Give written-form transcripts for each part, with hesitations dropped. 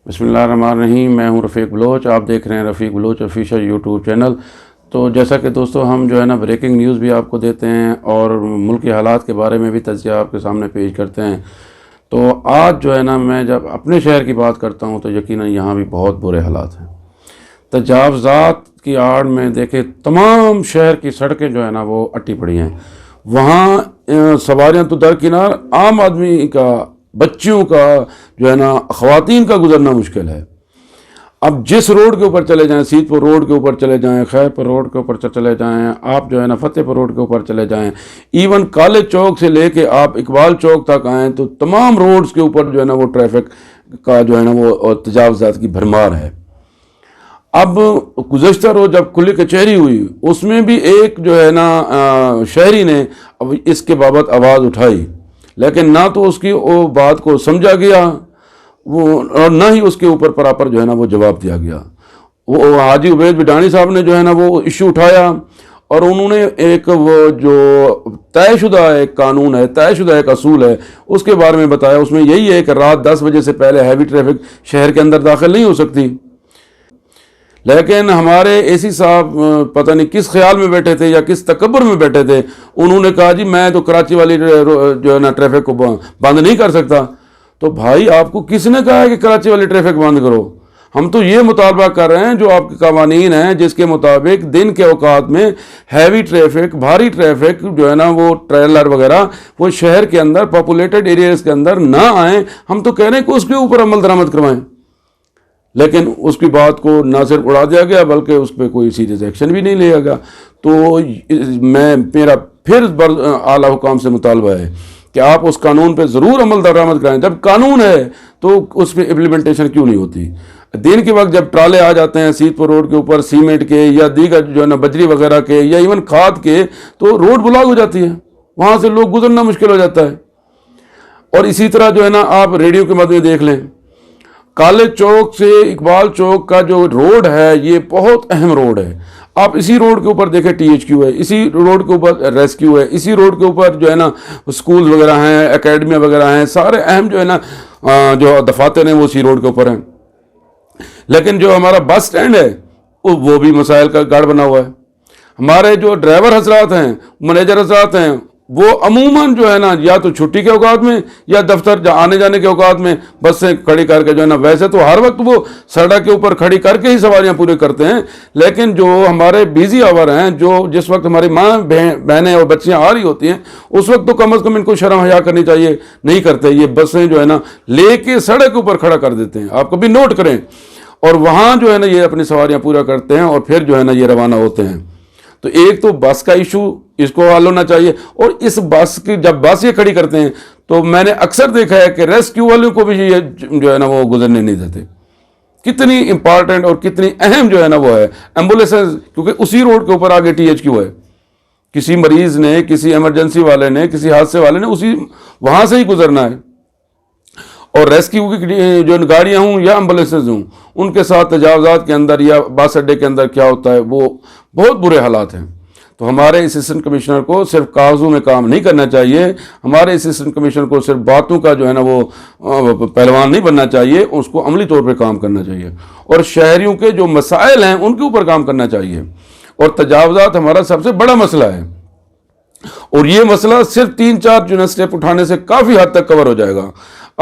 بسم اللہ الرحمن الرحیم۔ میں ہوں رفیق بلوچ، آپ دیکھ رہے ہیں رفیق بلوچ آفیشیل یوٹیوب چینل۔ تو جیسا کہ دوستو ہم جو ہے نا بریکنگ نیوز بھی آپ کو دیتے ہیں اور ملکی حالات کے بارے میں بھی تجزیہ آپ کے سامنے پیش کرتے ہیں۔ تو آج جو ہے نا میں جب اپنے شہر کی بات کرتا ہوں تو یقیناً یہاں بھی بہت برے حالات ہیں۔ تجاوزات کی آڑ میں دیکھیں تمام شہر کی سڑکیں جو ہے نا وہ اٹی پڑی ہیں۔ وہاں سواریاں تو درکنار، عام آدمی کا، بچیوں کا جو ہے نا، خواتین کا گزرنا مشکل ہے۔ اب جس روڈ کے اوپر چلے جائیں، سیدپور روڈ کے اوپر چلے جائیں، خیرپور روڈ کے اوپر چلے جائیں، آپ جو ہے نا فتح پور روڈ کے اوپر چلے جائیں، ایون کالج چوک سے لے کے آپ اقبال چوک تک آئیں تو تمام روڈز کے اوپر جو ہے نا وہ ٹریفک کا جو ہے نا وہ تجاوزات کی بھرمار ہے۔ اب گزشتہ روز جب کھلی کچہری ہوئی اس میں بھی ایک جو ہے نا شہری نے اب اس کے بابت آواز اٹھائی، لیکن نہ تو اس کی وہ بات کو سمجھا گیا اور نہ ہی اس کے اوپر پراپر جو ہے نا وہ جواب دیا گیا۔ وہ حاجی عبید بڈانی صاحب نے جو ہے نا وہ ایشو اٹھایا اور انہوں نے ایک وہ جو طے شدہ ایک قانون ہے، طے شدہ ایک اصول ہے، اس کے بارے میں بتایا۔ اس میں یہی ہے کہ رات 10 بجے سے پہلے ہیوی ٹریفک شہر کے اندر داخل نہیں ہو سکتی۔ لیکن ہمارے اے سی صاحب پتہ نہیں کس خیال میں بیٹھے تھے یا کس تکبر میں بیٹھے تھے، انہوں نے کہا جی میں تو کراچی والی جو ہے نا ٹریفک کو بند نہیں کر سکتا۔ تو بھائی آپ کو کس نے کہا ہے کہ کراچی والی ٹریفک بند کرو؟ ہم تو یہ مطالبہ کر رہے ہیں جو آپ کے قوانین ہیں جس کے مطابق دن کے اوقات میں ہیوی ٹریفک، بھاری ٹریفک جو ہے نا وہ ٹریلر وغیرہ وہ شہر کے اندر پاپولیٹڈ ایریاز کے اندر نہ آئیں۔ ہم تو کہہ رہے ہیں کہ اس کے اوپر عمل درآمد کروائیں، لیکن اس کی بات کو نہ صرف اڑا دیا گیا بلکہ اس پہ کوئی سیریس ایکشن بھی نہیں لیا گیا۔ تو میرا پھر اعلیٰ حکام سے مطالبہ ہے کہ آپ اس قانون پہ ضرور عمل درآمد کرائیں۔ جب قانون ہے تو اس پہ امپلیمنٹیشن کیوں نہیں ہوتی؟ دن کے وقت جب ٹرالے آ جاتے ہیں سیدپور روڈ کے اوپر سیمنٹ کے یا دیگر جو ہے نا بجری وغیرہ کے یا ایون کھاد کے، تو روڈ بلاک ہو جاتی ہے، وہاں سے لوگ گزرنا مشکل ہو جاتا ہے۔ اور اسی طرح جو ہے نا آپ ریڈیو کے مدد میں دیکھ لیں، کالج چوک سے اقبال چوک کا جو روڈ ہے یہ بہت اہم روڈ ہے۔ آپ اسی روڈ کے اوپر دیکھیں ٹی ایچ کیو ہے، اسی روڈ کے اوپر ریسکیو ہے، اسی روڈ کے اوپر جو ہے نا اسکول وغیرہ ہیں، اکیڈمیاں وغیرہ ہیں، سارے اہم جو ہے نا جو دفاتر ہیں وہ اسی روڈ کے اوپر ہیں۔ لیکن جو ہمارا بس سٹینڈ ہے وہ بھی مسائل کا گڑھ بنا ہوا ہے۔ ہمارے جو ڈرائیور حضرات ہیں، منیجر حضرات ہیں، وہ عموماً جو ہے نا یا تو چھٹی کے اوقات میں یا دفتر آنے جانے کے اوقات میں بسیں کھڑی کر کے جو ہے نا، ویسے تو ہر وقت وہ سڑک کے اوپر کھڑی کر کے ہی سواریاں پورے کرتے ہیں، لیکن جو ہمارے بیزی آور ہیں، جو جس وقت ہماری ماں بہنیں اور بچیاں آ رہی ہوتی ہیں اس وقت تو کم از کم ان کو شرم حیا کرنی چاہیے، نہیں کرتے۔ یہ بسیں جو ہے نا لے کے سڑک کے اوپر کھڑا کر دیتے ہیں، آپ کبھی نوٹ کریں، اور وہاں جو ہے نا یہ اپنی سواریاں پورا کرتے ہیں اور پھر جو ہے نا یہ روانہ ہوتے ہیں۔ تو ایک تو بس کا ایشو، اس کو حل ہونا چاہیے۔ اور اس بس کی جب بس یہ کھڑی کرتے ہیں تو میں نے اکثر دیکھا ہے کہ ریسکیو والوں کو بھی یہ جو ہے نا وہ گزرنے نہیں دیتے۔ کتنی امپارٹنٹ اور کتنی اہم جو ہے نا وہ ہے ایمبولینسز، کیونکہ اسی روڈ کے اوپر آگے ٹی ایچ کیو ہے۔ کسی مریض نے، کسی ایمرجنسی والے نے، کسی حادثے والے نے اسی وہاں سے ہی گزرنا ہے۔ اور ریسکیو کی جو گاڑیاں ہوں یا ایمبولینسز ہوں، ان کے ساتھ تجاوزات کے اندر یا بس اڈے کے اندر کیا ہوتا ہے، وہ بہت برے حالات ہیں۔ تو ہمارے اسسٹنٹ کمشنر کو صرف کاغذوں میں کام نہیں کرنا چاہیے، ہمارے اسسٹنٹ کمشنر کو صرف باتوں کا جو ہے نا وہ پہلوان نہیں بننا چاہیے، اس کو عملی طور پہ کام کرنا چاہیے اور شہریوں کے جو مسائل ہیں ان کے اوپر کام کرنا چاہیے۔ اور تجاوزات ہمارا سب سے بڑا مسئلہ ہے، اور یہ مسئلہ صرف 3-4 جو ہے سٹیپ اٹھانے سے کافی حد تک کور ہو جائے گا۔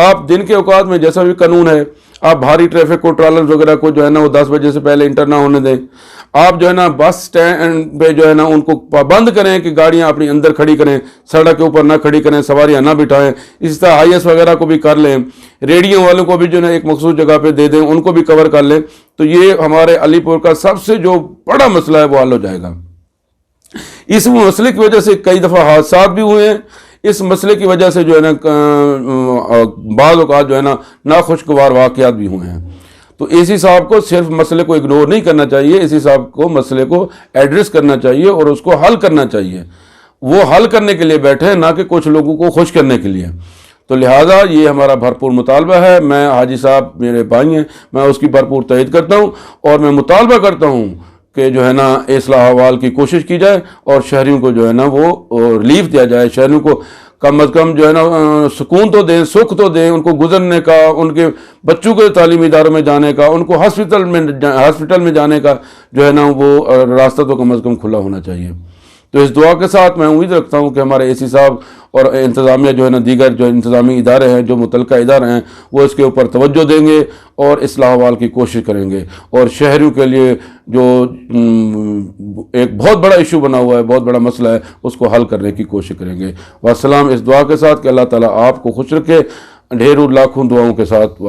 آپ دن کے اوقات میں جیسا بھی قانون ہے، آپ بھاری ٹریفک کو، ٹرالر وغیرہ کو جو ہے نا وہ 10 بجے سے پہلے انٹر نہ ہونے دیں۔ آپ جو ہے نا بس سٹینڈ پہ جو ہے نا ان کو پابند کریں کہ گاڑیاں اپنی اندر کھڑی کریں، سڑک کے اوپر نہ کھڑی کریں، سواریاں نہ بٹھائیں۔ اسی طرح آئی ایس وغیرہ کو بھی کر لیں، ریڈیو والوں کو بھی جو ہے نا ایک مخصوص جگہ پہ دے دیں، ان کو بھی کور کر لیں۔ تو یہ ہمارے علی پور کا سب سے جو بڑا مسئلہ ہے وہ حل ہو جائے گا۔ اس مسئلے کی وجہ سے کئی دفعہ حادثات بھی ہوئے ہیں، اس مسئلے کی وجہ سے جو ہے نا بعض اوقات جو ہے نا ناخوشگوار واقعات بھی ہوئے ہیں۔ تو اے سی صاحب کو صرف مسئلے کو اگنور نہیں کرنا چاہیے، اے سی صاحب کو مسئلے کو ایڈریس کرنا چاہیے اور اس کو حل کرنا چاہیے۔ وہ حل کرنے کے لیے بیٹھے، نہ کہ کچھ لوگوں کو خوش کرنے کے لیے۔ تو لہٰذا یہ ہمارا بھرپور مطالبہ ہے۔ میں حاجی صاحب میرے بھائی ہیں، میں اس کی بھرپور تائید کرتا ہوں اور میں مطالبہ کرتا ہوں کہ جو ہے نا اصلاح احوال کی کوشش کی جائے اور شہریوں کو جو ہے نا وہ ریلیف دیا جائے، شہریوں کو کم از کم جو ہے نا سکون تو دیں، سکھ تو دیں، ان کو گزرنے کا، ان کے بچوں کے تعلیمی اداروں میں جانے کا، ان کو ہاسپٹل میں جانے کا جو ہے نا وہ راستہ تو کم از کم کھلا ہونا چاہیے۔ تو اس دعا کے ساتھ میں امید رکھتا ہوں کہ ہمارے اے سی صاحب اور انتظامیہ جو ہے نا دیگر جو انتظامی ادارے ہیں، جو متعلقہ ادارے ہیں، وہ اس کے اوپر توجہ دیں گے اور اصلاح احوال کی کوشش کریں گے، اور شہریوں کے لیے جو ایک بہت بڑا ایشو بنا ہوا ہے، بہت بڑا مسئلہ ہے، اس کو حل کرنے کی کوشش کریں گے۔ والسلام، اس دعا کے ساتھ کہ اللہ تعالیٰ آپ کو خوش رکھے، ڈھیروں لاکھوں دعاؤں کے ساتھ۔